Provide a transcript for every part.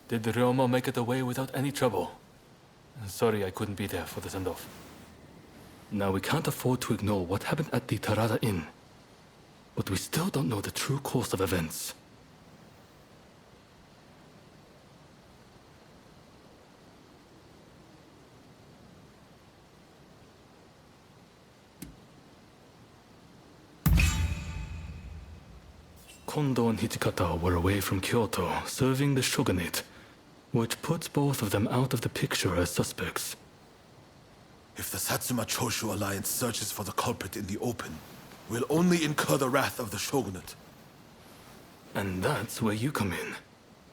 Did Ryoma make it away without any trouble? Sorry I couldn't be there for the send-off. Now we can't afford to ignore what happened at the Tarada Inn. But we still don't know the true course of events. Kondo and Hijikata were away from Kyoto, serving the shogunate, which puts both of them out of the picture as suspects. If the Satsuma Choshu alliance searches for the culprit in the open, we'll only incur the wrath of the shogunate. And that's where you come in.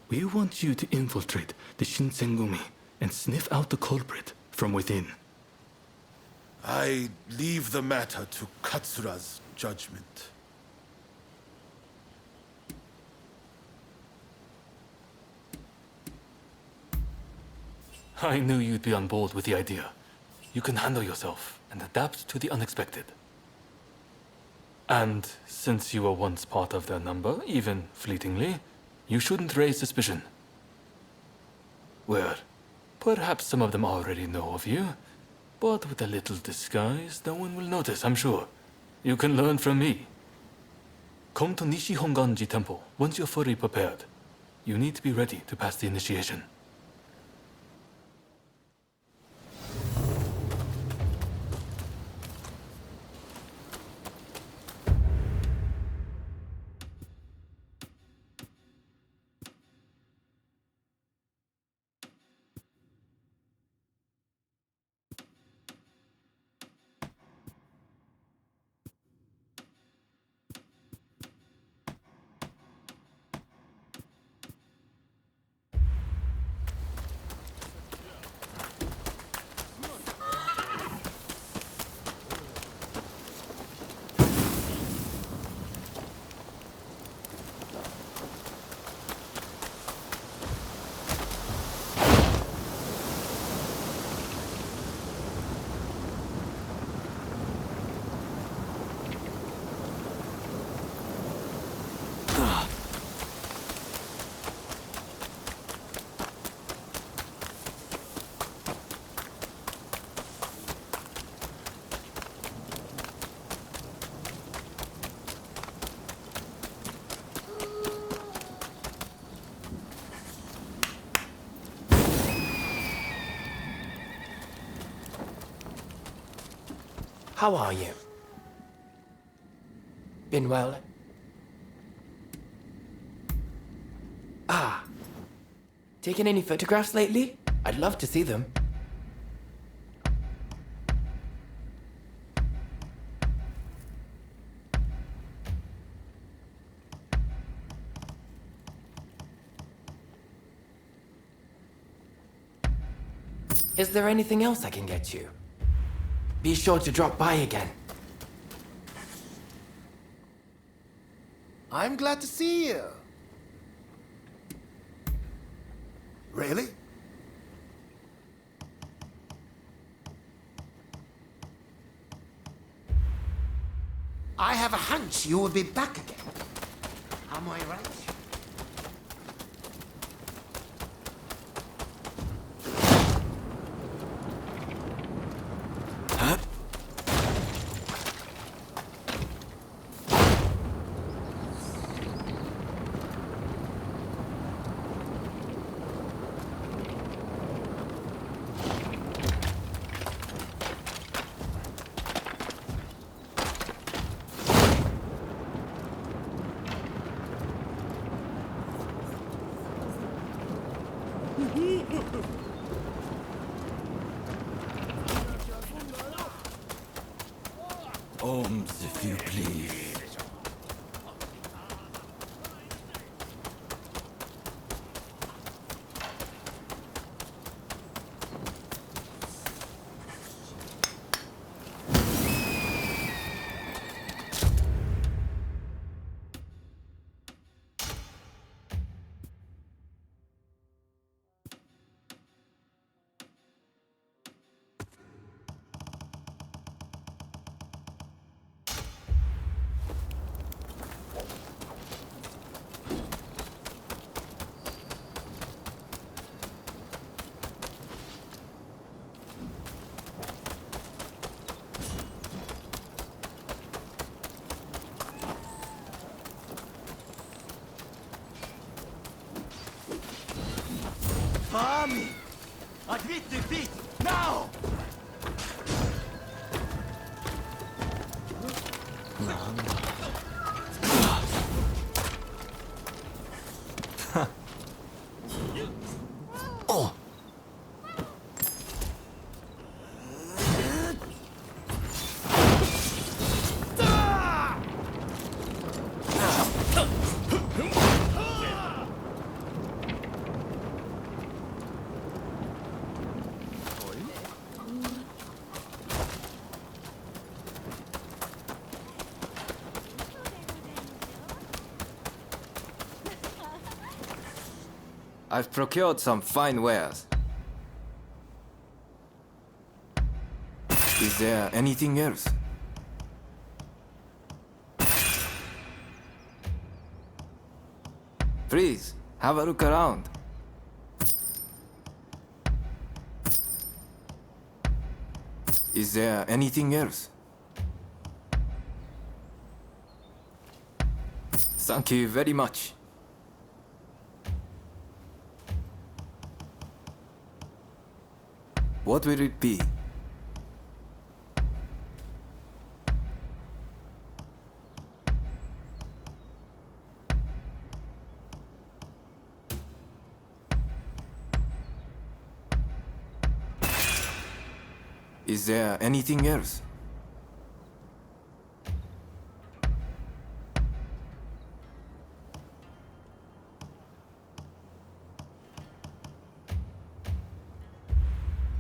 We want you to infiltrate the Shinsengumi and sniff out the culprit from within. I leave the matter to Katsura's judgment. I knew you'd be on board with the idea. You can handle yourself and adapt to the unexpected. And since you were once part of their number, even fleetingly, you shouldn't raise suspicion. Well, perhaps some of them already know of you, but with a little disguise, no one will notice, I'm sure. You can learn from me. Come to Nishi Honganji Temple once you're fully prepared. You need to be ready to pass the initiation. How are you? Been well? Ah. Taken any photographs lately? I'd love to see them. Is there anything else I can get you? Be sure to drop by again. I'm glad to see you. Really? I have a hunch you will be back again. Am I right? Ohms, if you please. army! Admit defeat, now! Oh! I've procured some fine wares. Is there anything else? Please, have a look around. Is there anything else? Thank you very much. What will it be? Is there anything else?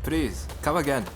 Please, come again.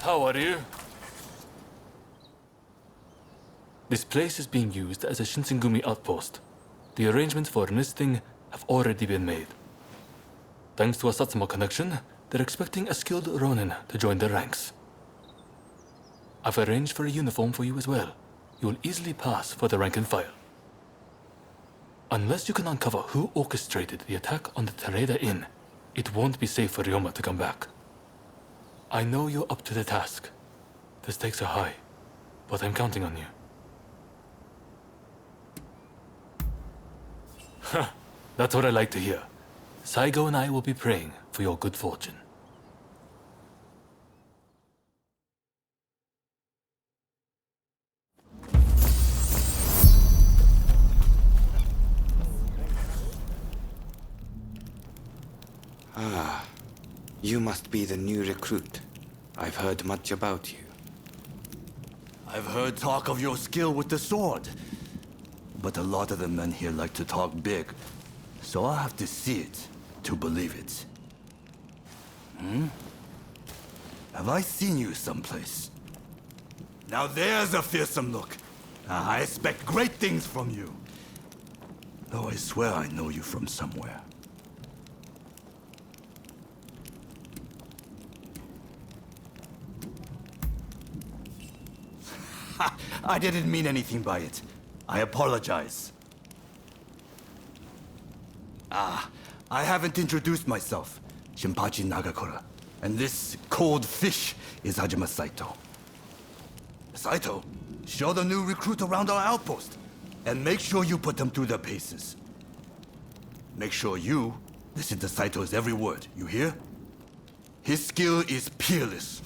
How are you? This place is being used as a Shinsengumi outpost. The arrangements for enlisting have already been made. Thanks to a Satsuma connection, they're expecting a skilled Rōnin to join their ranks. I've arranged for a uniform for you as well. You will easily pass for the rank and file. Unless you can uncover who orchestrated the attack on the Tereda Inn, it won't be safe for Ryoma to come back. I know you're up to the task. The stakes are high, but I'm counting on you. That's what I like to hear. Saigo and I will be praying for your good fortune. Ah, you must be the new recruit. I've heard much about you. I've heard talk of your skill with the sword. But a lot of the men here like to talk big. So I'll have to see it to believe it. Have I seen you someplace? Now there's a fearsome look. I expect great things from you. Though I swear I know you from somewhere. I didn't mean anything by it. I apologize. I haven't introduced myself. Shinpachi Nagakura. And this cold fish is Hajime Saito. Saito, show the new recruit around our outpost. And make sure you put them through their paces. Make sure you listen to Saito's every word, you hear? His skill is peerless.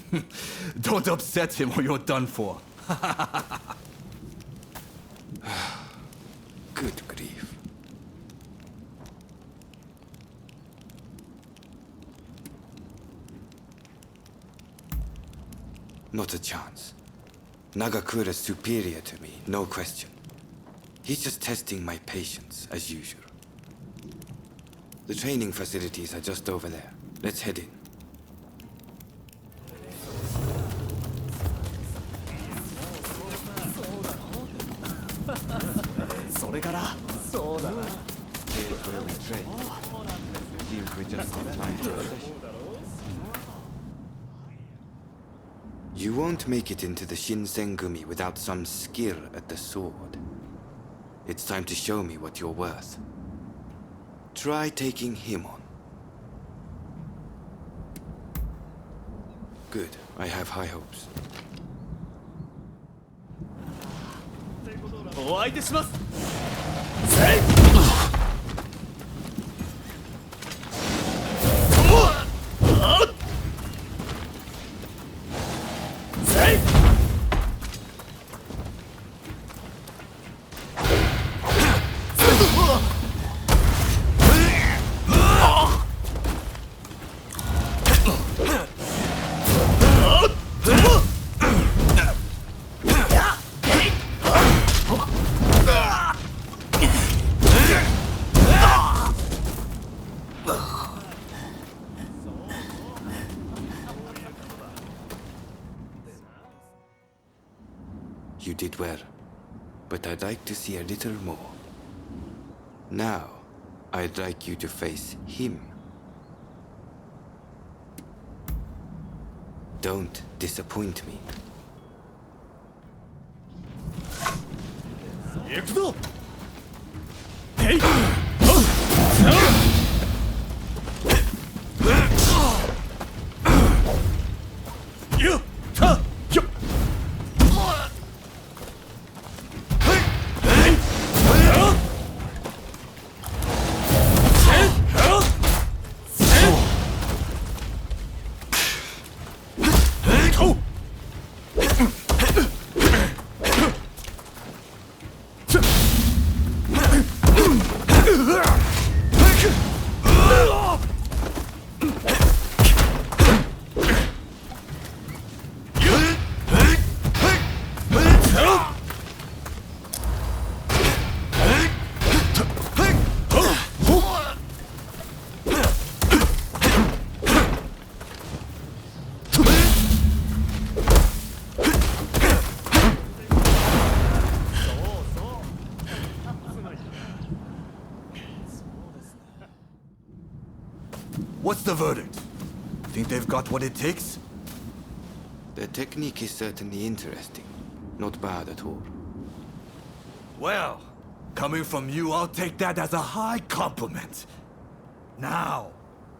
Don't upset him or you're done for. Good grief. Not a chance. Nagakura's superior to me, no question. He's just testing my patience, as usual. The training facilities are just over there. Let's head in. You won't make it into the Shinsengumi without some skill at the sword. It's time to show me what you're worth. Try taking him on. Good. I have high hopes. お相手します。You did well, but I'd like to see a little more. Now, I'd like you to face him. Don't disappoint me. 行くぞ。へい。よっ。た。よっ。 What's the verdict? Think they've got what it takes? The technique is certainly interesting. Not bad at all. Well, coming from you, I'll take that as a high compliment. Now,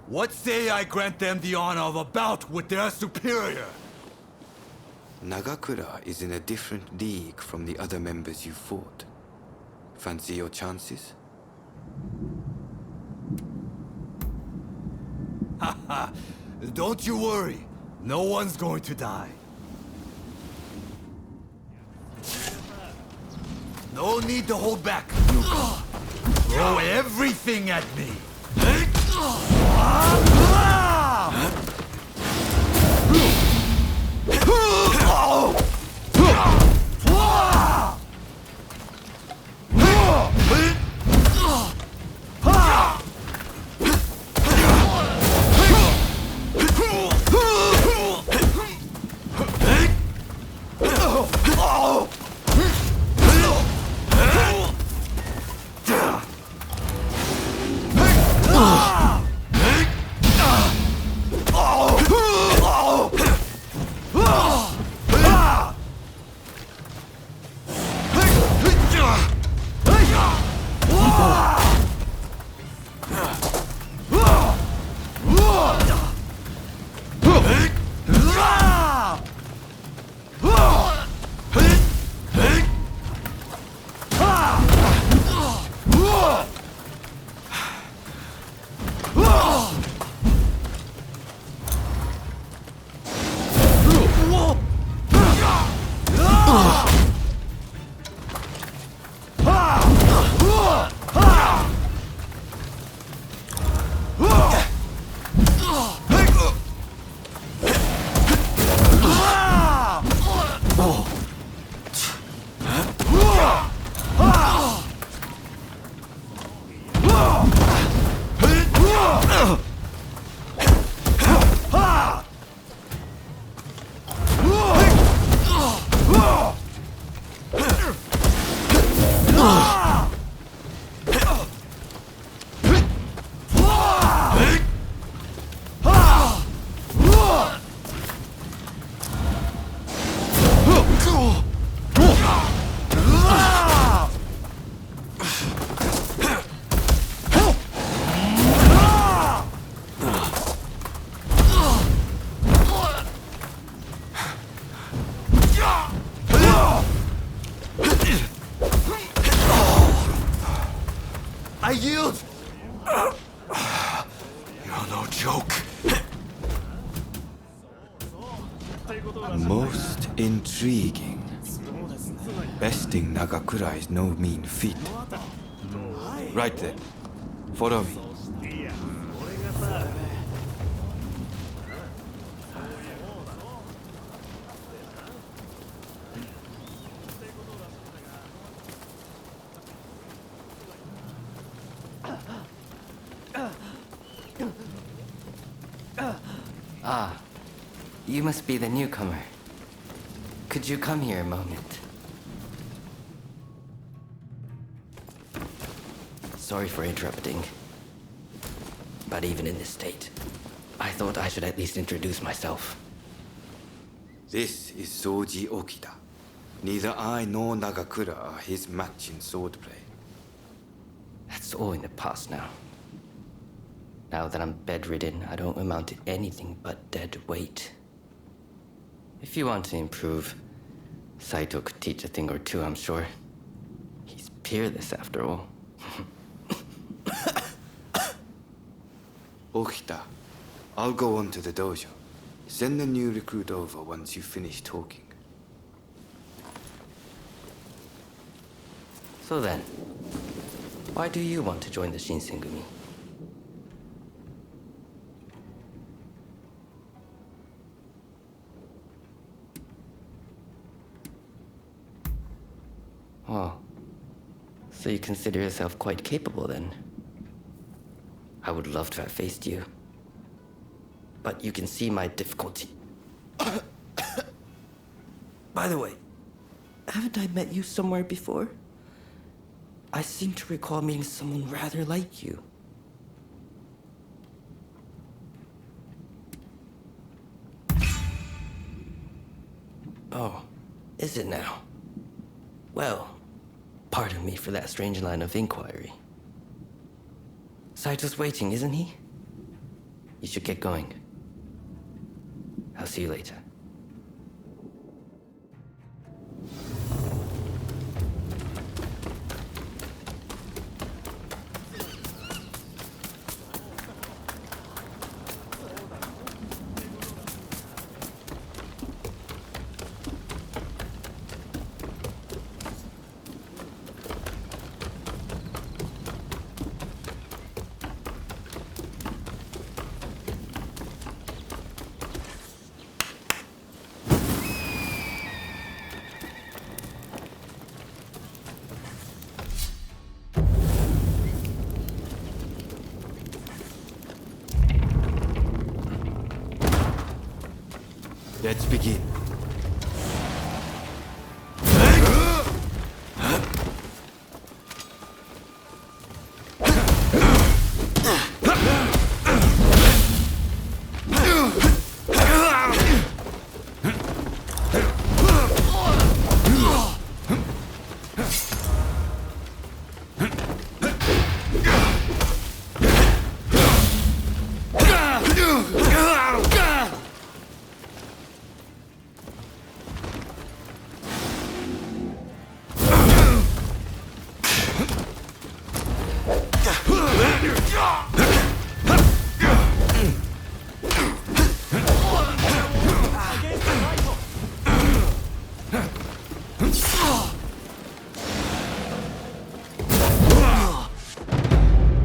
what say I grant them the honor of a bout with their superior? Nagakura is in a different league from the other members you fought. Fancy your chances? Haha, don't you worry. No one's going to die. No need to hold back. Throw everything at me. I yield! You're no joke. Most intriguing. Besting Nagakura is no mean feat. Right then. Follow me. You must be the newcomer. Could you come here a moment? Sorry for interrupting. But even in this state, I thought I should at least introduce myself. This is Soji Okita. Neither I nor Nagakura are his match in swordplay. That's all in the past now. Now that I'm bedridden, I don't amount to anything but dead weight. If you want to improve, Saito could teach a thing or two, I'm sure. He's peerless after all. Okita, I'll go on to the dojo. Send the new recruit over once you finish talking. So then, why do you want to join the Shinsengumi? Oh, so you consider yourself quite capable then? I would love to have faced you. But you can see my difficulty. By the way, haven't I met you somewhere before? I seem to recall meeting someone rather like you. Oh, is it now? Well, pardon me for that strange line of inquiry. Saito's waiting, isn't he? You should get going. I'll see you later. Let's begin.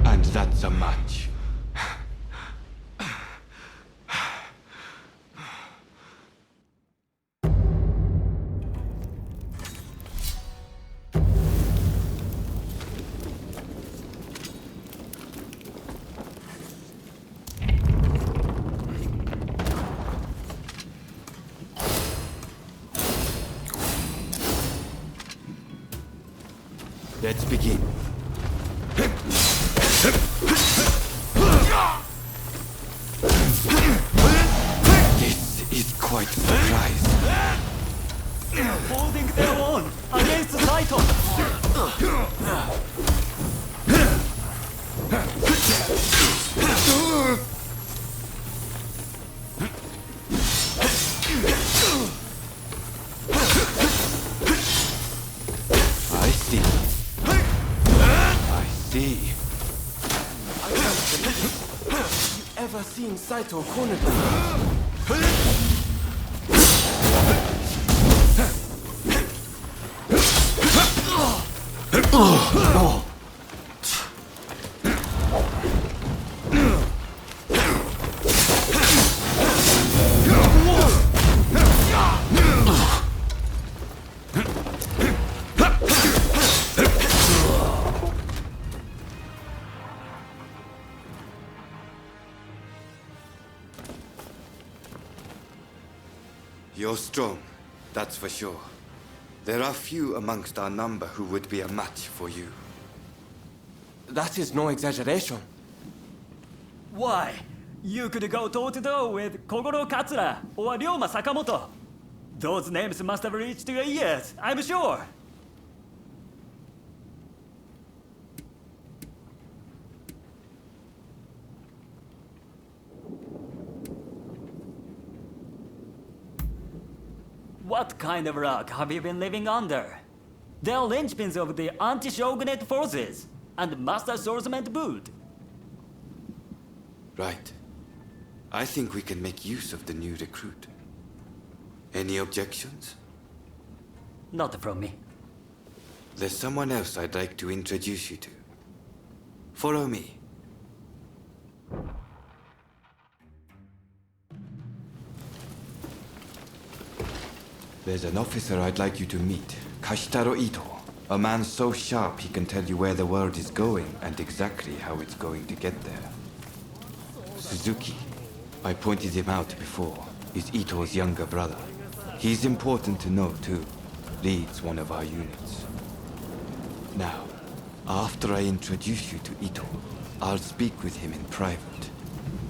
And that's a match. Let's begin. This is quite a surprise. Holding their own against Saito. I see. I see. Ever seen Saito cornered like You're strong, that's for sure. There are few amongst our number who would be a match for you. That is no exaggeration. Why? You could go toe-to-toe with Kogoro Katsura or Ryoma Sakamoto. Those names must have reached your ears, I'm sure. What kind of rock have you been living under? They're linchpins of the anti-shogunate forces and master swordsman to boot. Right. I think we can make use of the new recruit. Any objections? Not from me. There's someone else I'd like to introduce you to. Follow me. There's an officer I'd like you to meet, Kashitaro Ito. A man so sharp he can tell you where the world is going and exactly how it's going to get there. Suzuki, I pointed him out before, is Ito's younger brother. He's important to know too. Leads one of our units. Now, after I introduce you to Ito, I'll speak with him in private.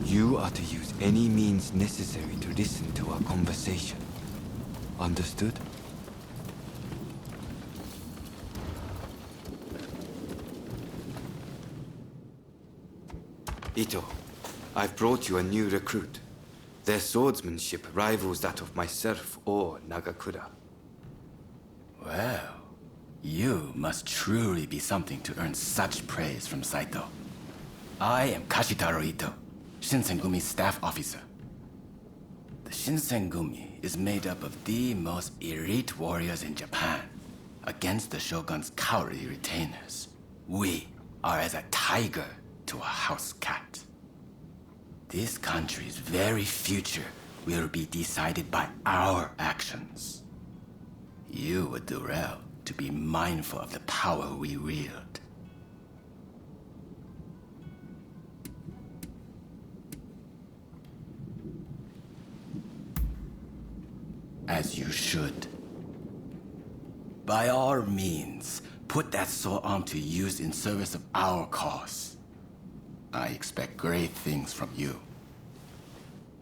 You are to use any means necessary to listen to our conversation. Understood? Ito, I've brought you a new recruit. Their swordsmanship rivals that of myself or Nagakura. Well, you must truly be something to earn such praise from Saito. I am Kashitaro Ito, Shinsengumi's staff officer. The Shinsengumi is made up of the most elite warriors in Japan against the shogun's cowardly retainers. We are as a tiger to a house cat. This country's very future will be decided by our actions. You would do well to be mindful of the power we wield. As you should. By all means, put that sore arm to use in service of our cause. I expect great things from you.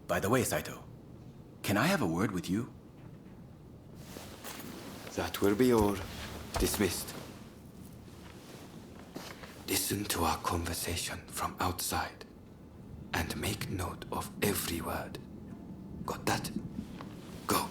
By the way, Saito, can I have a word with you? That will be all. Dismissed. Listen to our conversation from outside and make note of every word. Got that? Go.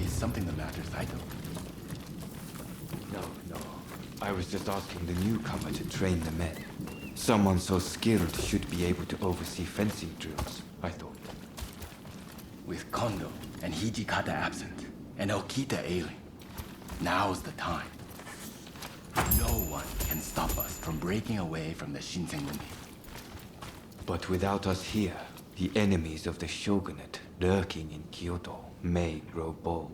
Something the matter, Saito? No. I was just asking the newcomer to train the men. Someone so skilled should be able to oversee fencing drills, I thought. With Kondo and Hijikata absent, and Okita ailing, now's the time. No one can stop us from breaking away from the Shinsengumi. But without us here, the enemies of the shogunate lurking in Kyoto may grow bold.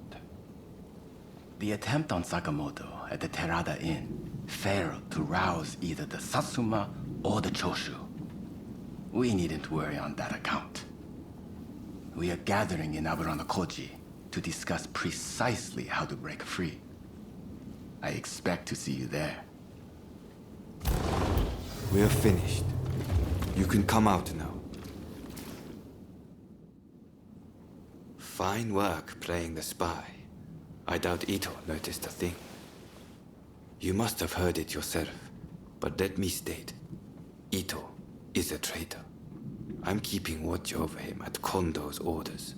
The attempt on Sakamoto at the Terada Inn failed to rouse either the Satsuma or the Choshu. We needn't worry on that account. We are gathering in Aburano-Kochi to discuss precisely how to break free. I expect to see you there. We're finished. You can come out now. Fine work playing the spy. I doubt Ito noticed a thing. You must have heard it yourself, but let me state, Ito is a traitor. I'm keeping watch over him at Kondo's orders.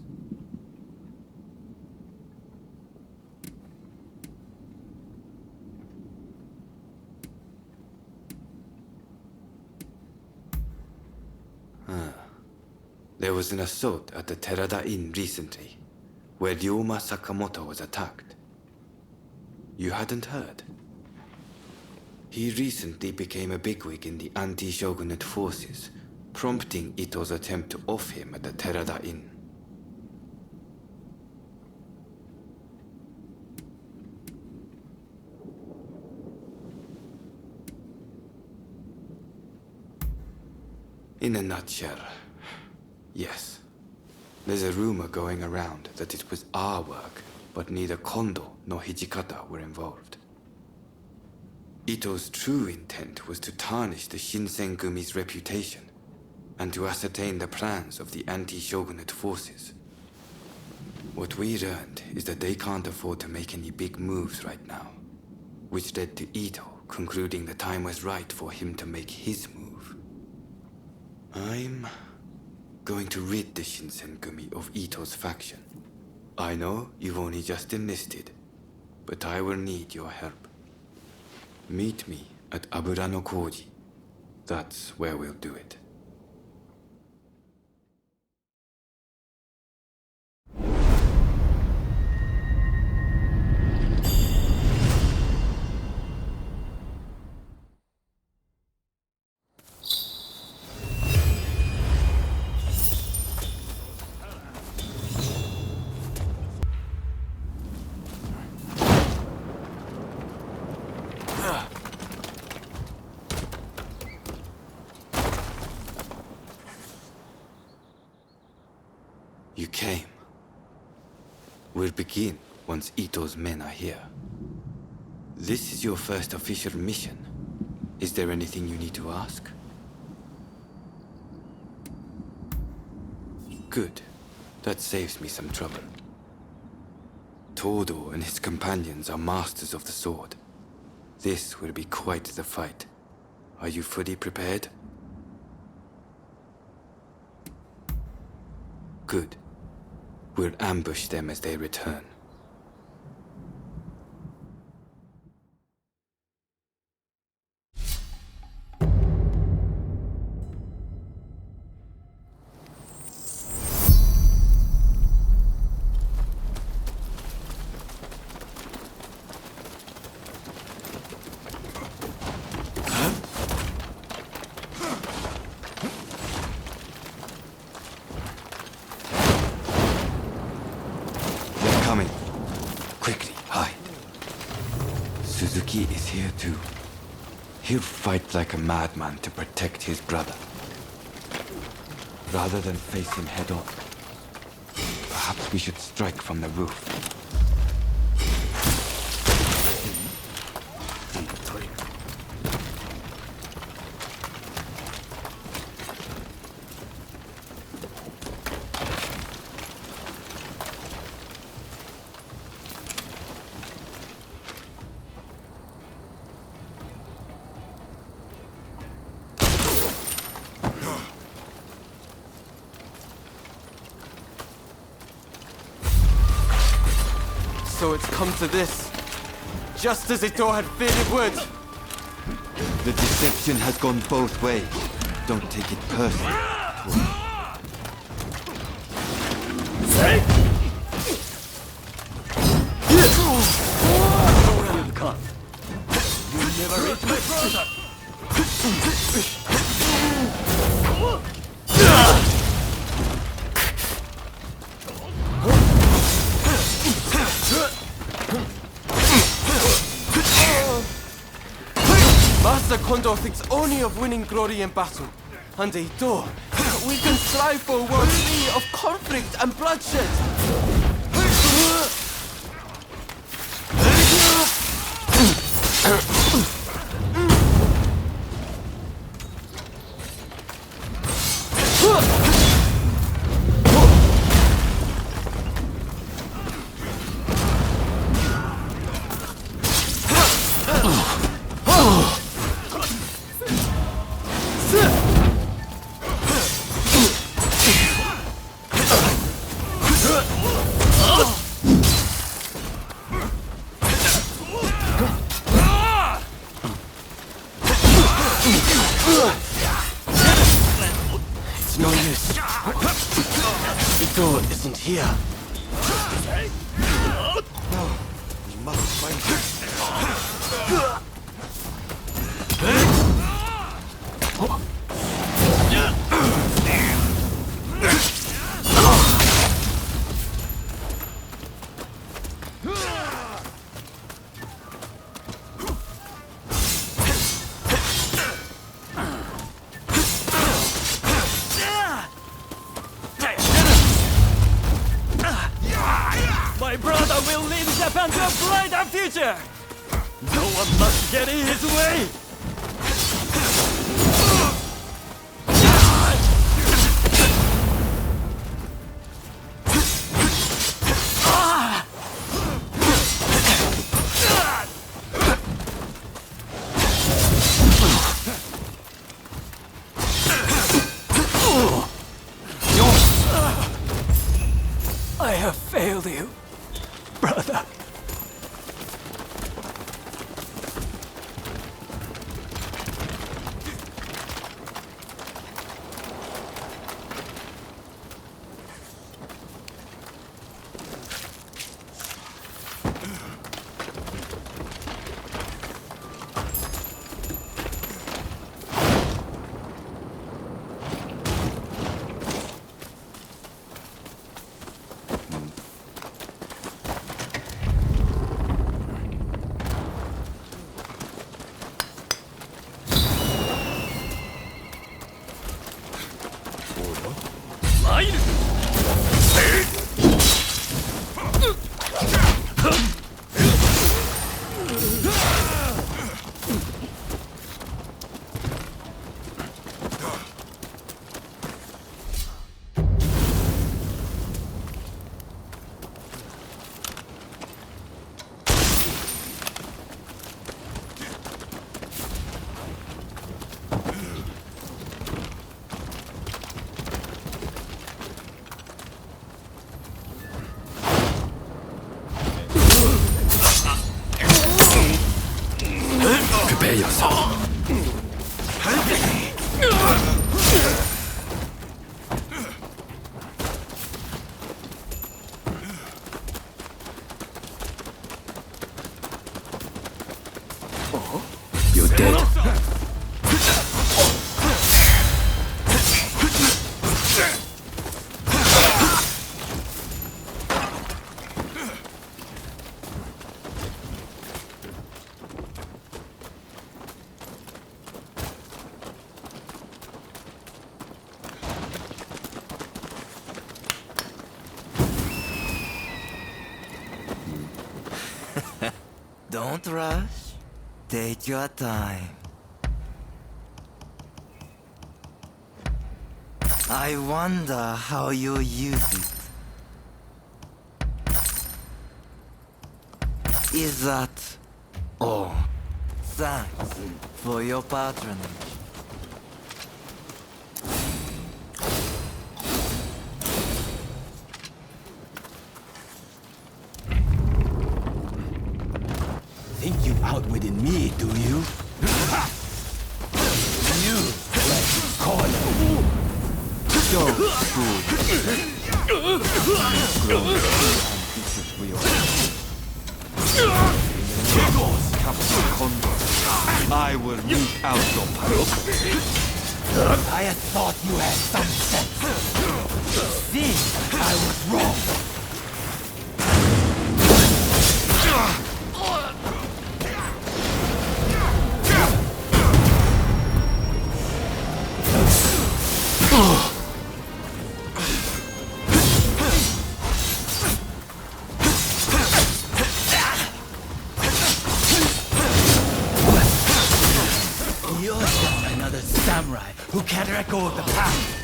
There was an assault at the Terada Inn recently, where Ryoma Sakamoto was attacked. You hadn't heard? He recently became a bigwig in the anti-shogunate forces, prompting Ito's attempt to off him at the Terada Inn. In a nutshell, yes. There's a rumor going around that it was our work, but neither Kondo nor Hijikata were involved. Ito's true intent was to tarnish the Shinsengumi's reputation and to ascertain the plans of the anti-shogunate forces. What we learned is that they can't afford to make any big moves right now, which led to Ito concluding the time was right for him to make his move. I'm going to rid the Shinsengumi of Ito's faction. I know you've only just enlisted, but I will need your help. Meet me at Abura no Koji. That's where we'll do it. You came. We'll begin once Ito's men are here. This is your first official mission. Is there anything you need to ask? Good. That saves me some trouble. Todo and his companions are masters of the sword. This will be quite the fight. Are you fully prepared? Good. We'll ambush them as they return. Suzuki is here too. He'll fight like a madman to protect his brother. Rather than face him head on, perhaps we should strike from the roof. So it's come to this. Just as Ito had feared it would. The deception has gone both ways. Don't take it personally. You can't. You'll never reach my brother. Master Kondo thinks only of winning glory in battle. Under Ito, we can strive for a world free of conflict and bloodshed. here. No, we must find him. My brother will lead Japan to a brighter future! No one must get in his way! I have failed you, brother. Prepare yourself. You're dead. Don't rush. Take your time. I wonder how you use it. Is that all? Thanks for your patronage. Think you outwitted me, do you? You let corner. So good. For your Captain Condor, I will root out your parole. I had thought you had some sense. See, I was wrong. You're just another samurai who can't let go of the past.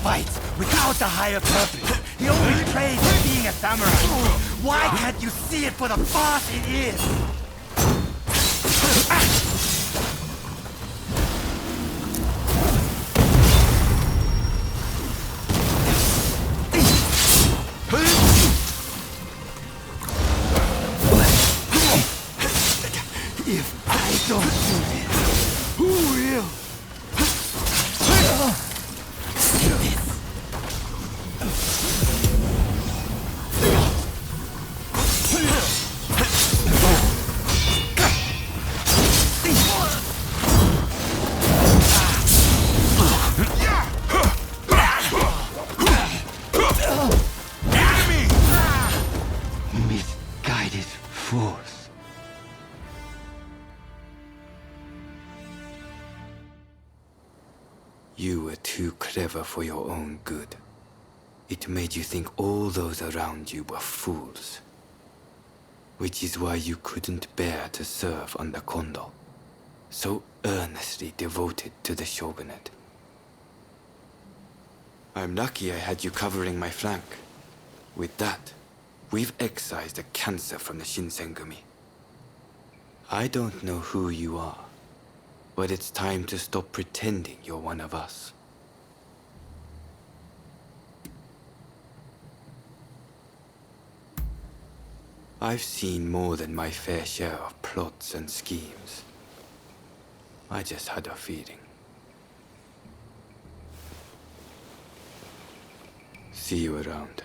Fights without the higher purpose. He only prays for being a samurai. Why can't you see it for the boss it is? If I don't do this, who will? Misguided fools. You were too clever for your own good. It made you think all those around you were fools. Which is why you couldn't bear to serve under Kondo, so earnestly devoted to the shogunate. I'm lucky I had you covering my flank. With that, we've excised a cancer from the Shinsengumi. I don't know who you are, but it's time to stop pretending you're one of us. I've seen more than my fair share of plots and schemes. I just had a feeling. See you around.